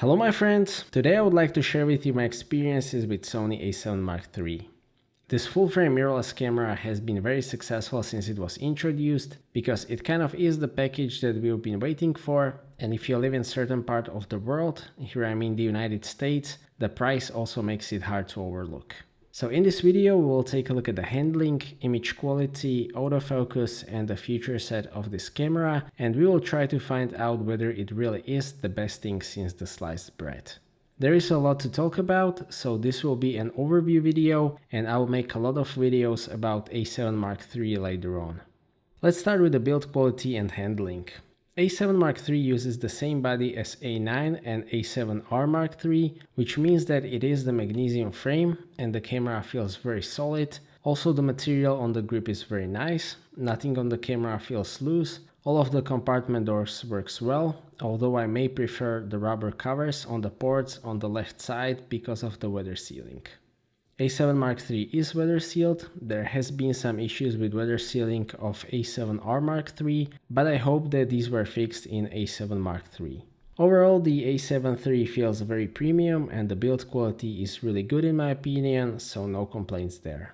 Hello my friends, today I would like to share with you my experiences with Sony A7III. This full-frame mirrorless camera has been very successful since it was introduced, because it kind of is the package that we've been waiting for, and if you live in certain part of the world, here I mean the United States, the price also makes it hard to overlook. So in this video we will take a look at the handling, image quality, autofocus and the feature set of this camera, and we will try to find out whether it really is the best thing since the sliced bread. There is a lot to talk about, so this will be an overview video and I will make a lot of videos about A7III later on. Let's start with the build quality and handling. A7III uses the same body as A9 and A7R Mark III, which means that it is the magnesium frame and the camera feels very solid. Also the material on the grip is very nice, nothing on the camera feels loose, all of the compartment doors works well, although I may prefer the rubber covers on the ports on the left side because of the weather sealing. A7 Mark III is weather sealed. There has been some issues with weather sealing of A7R Mark III, but I hope that these were fixed in A7 Mark III. Overall, the A7 III feels very premium and the build quality is really good in my opinion, so no complaints there.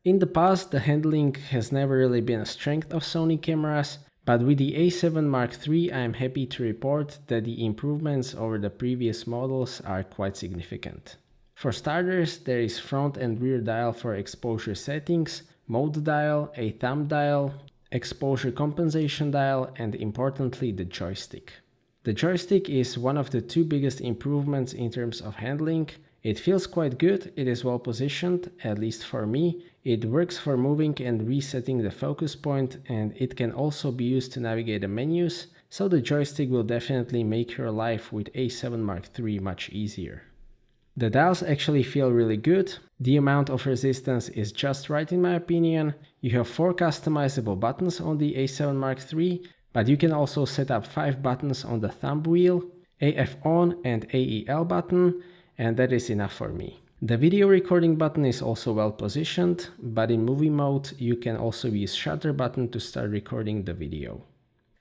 In the past, the handling has never really been a strength of Sony cameras, but with the A7 Mark III I am happy to report that the improvements over the previous models are quite significant. For starters, there is front and rear dial for exposure settings, mode dial, a thumb dial, exposure compensation dial, and importantly the joystick. The joystick is one of the two biggest improvements in terms of handling. It feels quite good, it is well positioned, at least for me. It works for moving and resetting the focus point, and it can also be used to navigate the menus, so the joystick will definitely make your life with A7 Mark III much easier. The dials actually feel really good. The amount of resistance is just right in my opinion. You have 4 customizable buttons on the A7 Mark III, but you can also set up 5 buttons on the thumb wheel, AF on and AEL button, and that is enough for me. The video recording button is also well positioned, but in movie mode you can also use shutter button to start recording the video.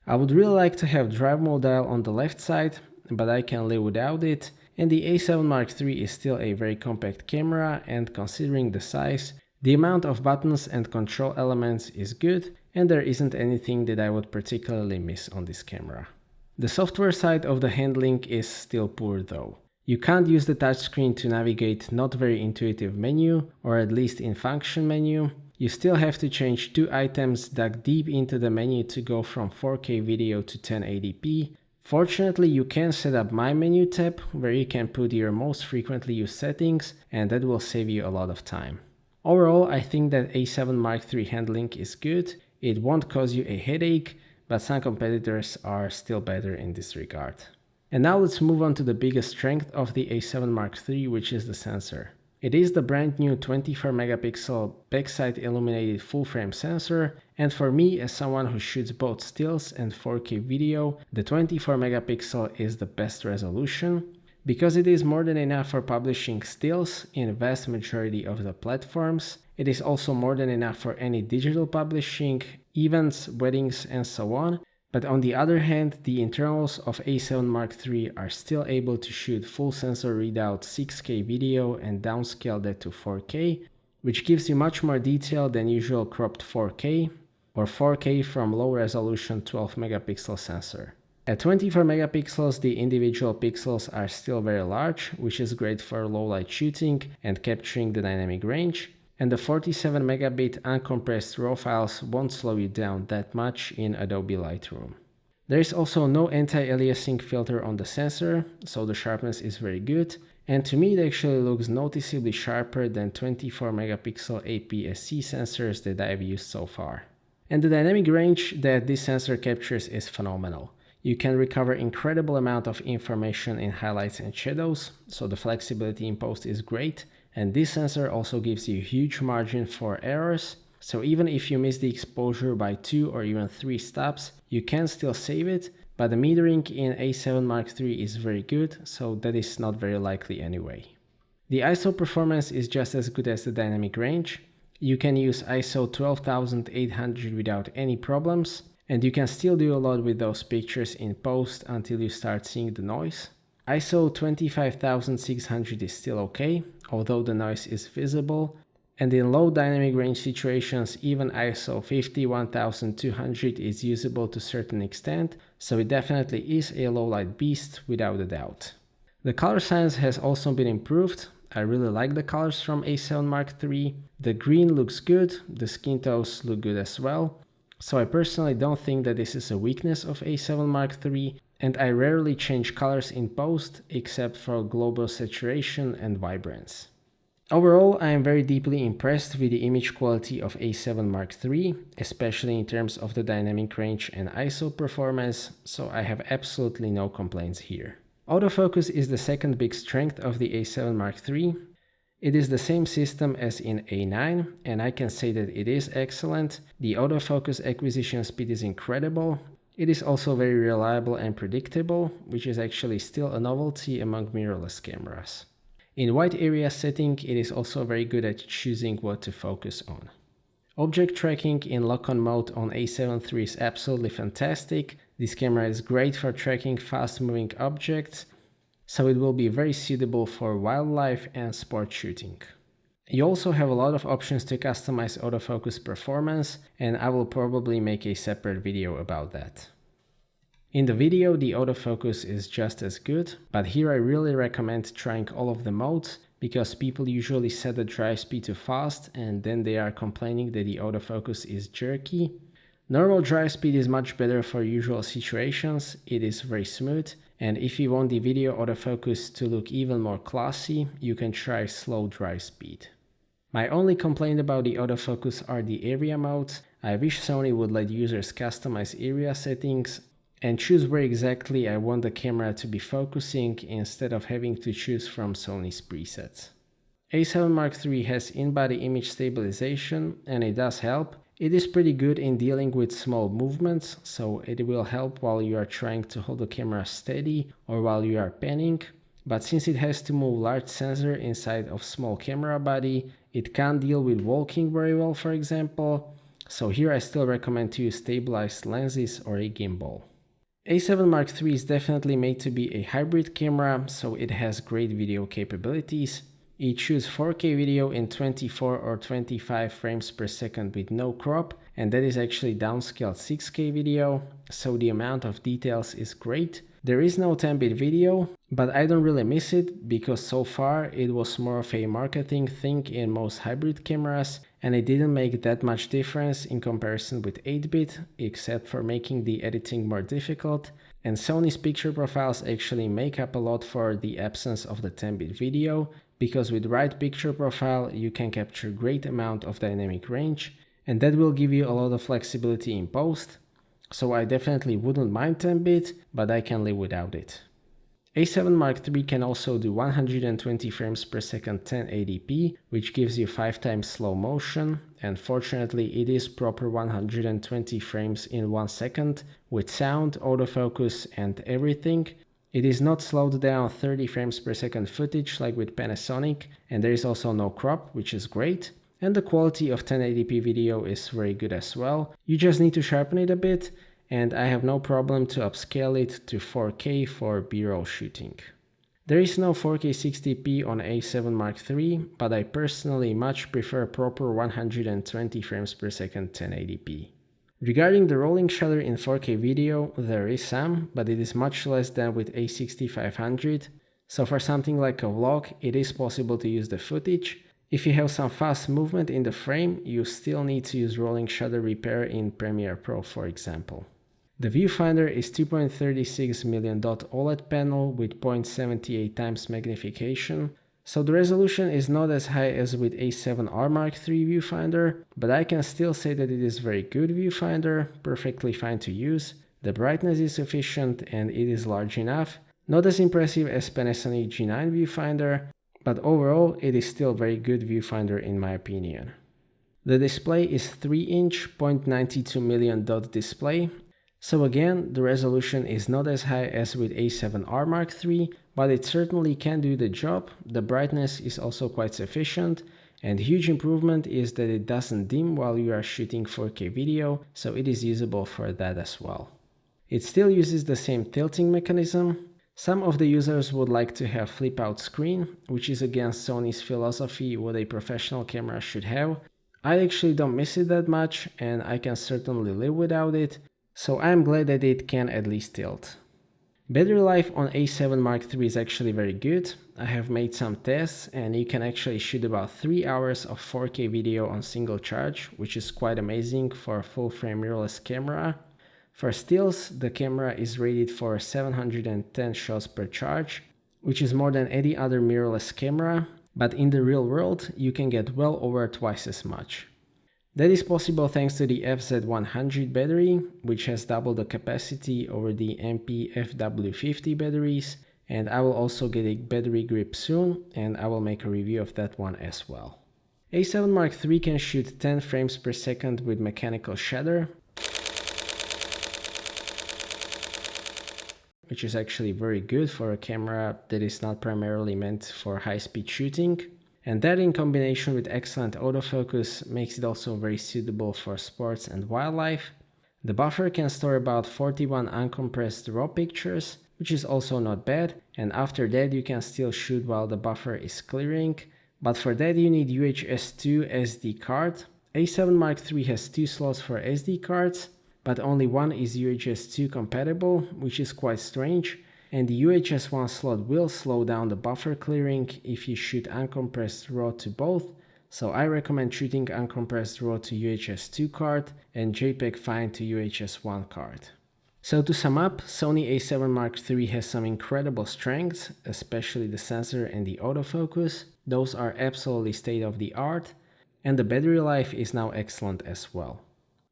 I would really like to have drive mode dial on the left side, but I can live without it. And the A7 Mark III is still a very compact camera, and considering the size, the amount of buttons and control elements is good, and there isn't anything that I would particularly miss on this camera. The software side of the handling is still poor though. You can't use the touchscreen to navigate not very intuitive menu, or at least in function menu. You still have to change 2 items, dug deep into the menu to go from 4K video to 1080p. Fortunately, you can set up My Menu tab, where you can put your most frequently used settings, and that will save you a lot of time. Overall, I think that A7 Mark III handling is good. It won't cause you a headache, but some competitors are still better in this regard. And now let's move on to the biggest strength of the A7 Mark III, which is the sensor. It is the brand new 24 megapixel backside illuminated full frame sensor, and for me, as someone who shoots both stills and 4K video, the 24 megapixel is the best resolution. Because it is more than enough for publishing stills in a vast majority of the platforms, it is also more than enough for any digital publishing, events, weddings and so on. But on the other hand, the internals of A7 Mark III are still able to shoot full sensor readout 6K video and downscale that to 4K, which gives you much more detail than usual cropped 4K or 4K from low resolution 12 megapixel sensor. At 24 megapixels, the individual pixels are still very large, which is great for low light shooting and capturing the dynamic range. And the 47 megabit uncompressed RAW files won't slow you down that much in Adobe Lightroom. There is also no anti-aliasing filter on the sensor, so the sharpness is very good, and to me it actually looks noticeably sharper than 24 megapixel APS-C sensors that I've used so far. And the dynamic range that this sensor captures is phenomenal. You can recover incredible amount of information in highlights and shadows, so the flexibility in post is great. And this sensor also gives you a huge margin for errors, so even if you miss the exposure by 2 or even 3 stops, you can still save it, but the metering in A7 Mark III is very good, so that is not very likely anyway. The ISO performance is just as good as the dynamic range. You can use ISO 12800 without any problems, and you can still do a lot with those pictures in post until you start seeing the noise. ISO 25600 is still okay, although the noise is visible, and in low dynamic range situations even ISO 51200 is usable to a certain extent, so it definitely is a low light beast without a doubt. The color science has also been improved. I really like the colors from A7 Mark III. The green looks good, the skin tones look good as well, so I personally don't think that this is a weakness of A7 Mark III, and I rarely change colors in post except for global saturation and vibrance. Overall, I am very deeply impressed with the image quality of A7 Mark III, especially in terms of the dynamic range and ISO performance, so I have absolutely no complaints here. Autofocus is the second big strength of the A7 Mark III. It is the same system as in A9, and I can say that it is excellent. The autofocus acquisition speed is incredible. It is also very reliable and predictable, which is actually still a novelty among mirrorless cameras. In wide area setting, it is also very good at choosing what to focus on. Object tracking in lock-on mode on A7 III is absolutely fantastic. This camera is great for tracking fast-moving objects, so it will be very suitable for wildlife and sport shooting. You also have a lot of options to customize autofocus performance, and I will probably make a separate video about that. In the video, the autofocus is just as good, but here I really recommend trying all of the modes, because people usually set the drive speed to fast and then they are complaining that the autofocus is jerky. Normal drive speed is much better for usual situations, it is very smooth, and if you want the video autofocus to look even more classy, you can try slow drive speed. My only complaint about the autofocus are the area modes. I wish Sony would let users customize area settings and choose where exactly I want the camera to be focusing instead of having to choose from Sony's presets. A7 Mark III has in-body image stabilization and it does help. It is pretty good in dealing with small movements, so it will help while you are trying to hold the camera steady or while you are panning. But since it has to move large sensor inside of small camera body, it can't deal with walking very well, for example. So here I still recommend to use stabilized lenses or a gimbal. A7 Mark III is definitely made to be a hybrid camera, so it has great video capabilities. It shoots 4K video in 24 or 25 frames per second with no crop, and that is actually downscaled 6K video, so the amount of details is great. There is no 10-bit video, but I don't really miss it because so far it was more of a marketing thing in most hybrid cameras, and it didn't make that much difference in comparison with 8-bit, except for making the editing more difficult, and Sony's picture profiles actually make up a lot for the absence of the 10-bit video, because with right picture profile you can capture great amount of dynamic range, and that will give you a lot of flexibility in post, so I definitely wouldn't mind 10-bit, but I can live without it. A7 Mark III can also do 120 frames per second 1080p, which gives you 5 times slow motion, and fortunately it is proper 120 frames in 1 second with sound, autofocus and everything. It is not slowed down 30 frames per second footage like with Panasonic, and there is also no crop, which is great. And the quality of 1080p video is very good as well. You just need to sharpen it a bit, and I have no problem to upscale it to 4K for B-roll shooting. There is no 4K 60p on A7 Mark III, but I personally much prefer proper 120 frames per second 1080p. Regarding the rolling shutter in 4K video, there is some, but it is much less than with A6500, so for something like a vlog, it is possible to use the footage. If you have some fast movement in the frame, you still need to use rolling shutter repair in Premiere Pro, for example. The viewfinder is 2.36 million dot OLED panel with 0.78 times magnification, so the resolution is not as high as with A7R Mark III viewfinder, but I can still say that it is very good viewfinder, perfectly fine to use. The brightness is sufficient and it is large enough, not as impressive as Panasonic G9 viewfinder, but overall it is still very good viewfinder in my opinion. The display is 3-inch 0.92 million dot display, so again the resolution is not as high as with A7R Mark III, but it certainly can do the job. The brightness is also quite sufficient, and huge improvement is that it doesn't dim while you are shooting 4K video, so it is usable for that as well. It still uses the same tilting mechanism, Some of the users would like to have flip out screen, which is against Sony's philosophy what a professional camera should have. I actually don't miss it that much and I can certainly live without it, so I'm glad that it can at least tilt. Battery life on A7 Mark III is actually very good. I have made some tests and you can actually shoot about 3 hours of 4K video on single charge, which is quite amazing for a full frame mirrorless camera. For stills, the camera is rated for 710 shots per charge, which is more than any other mirrorless camera, but in the real world you can get well over twice as much. That is possible thanks to the FZ100 battery, which has double the capacity over the MP FW50 batteries, and I will also get a battery grip soon, and I will make a review of that one as well. A7 Mark III can shoot 10 frames per second with mechanical shutter, which is actually very good for a camera that is not primarily meant for high-speed shooting. And that in combination with excellent autofocus makes it also very suitable for sports and wildlife. The buffer can store about 41 uncompressed RAW pictures, which is also not bad, and after that you can still shoot while the buffer is clearing, but for that you need UHS-2 SD card. A7 Mark III has 2 slots for SD cards, but only one is UHS-2 compatible, which is quite strange. And the UHS-1 slot will slow down the buffer clearing if you shoot uncompressed RAW to both, so I recommend shooting uncompressed RAW to UHS-2 card and JPEG fine to UHS-1 card. So to sum up, Sony A7 Mark III has some incredible strengths, especially the sensor and the autofocus. Those are absolutely state of the art, and the battery life is now excellent as well.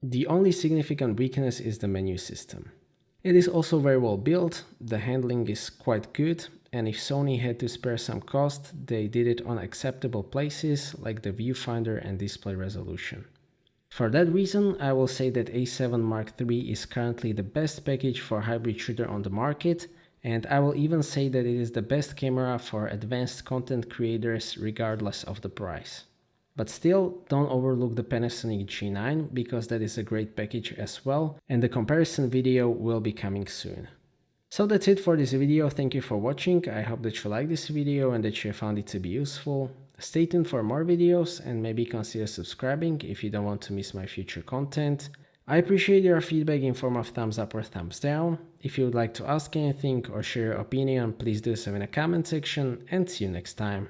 The only significant weakness is the menu system. It is also very well built, the handling is quite good, and if Sony had to spare some cost, they did it on acceptable places like the viewfinder and display resolution. For that reason, I will say that A7 Mark III is currently the best package for hybrid shooter on the market, and I will even say that it is the best camera for advanced content creators regardless of the price. But still, don't overlook the Panasonic G9 because that is a great package as well, and the comparison video will be coming soon. So that's it for this video, thank you for watching, I hope that you liked this video and that you found it to be useful. Stay tuned for more videos and maybe consider subscribing if you don't want to miss my future content. I appreciate your feedback in form of thumbs up or thumbs down. If you would like to ask anything or share your opinion, please do so in the comment section, and see you next time.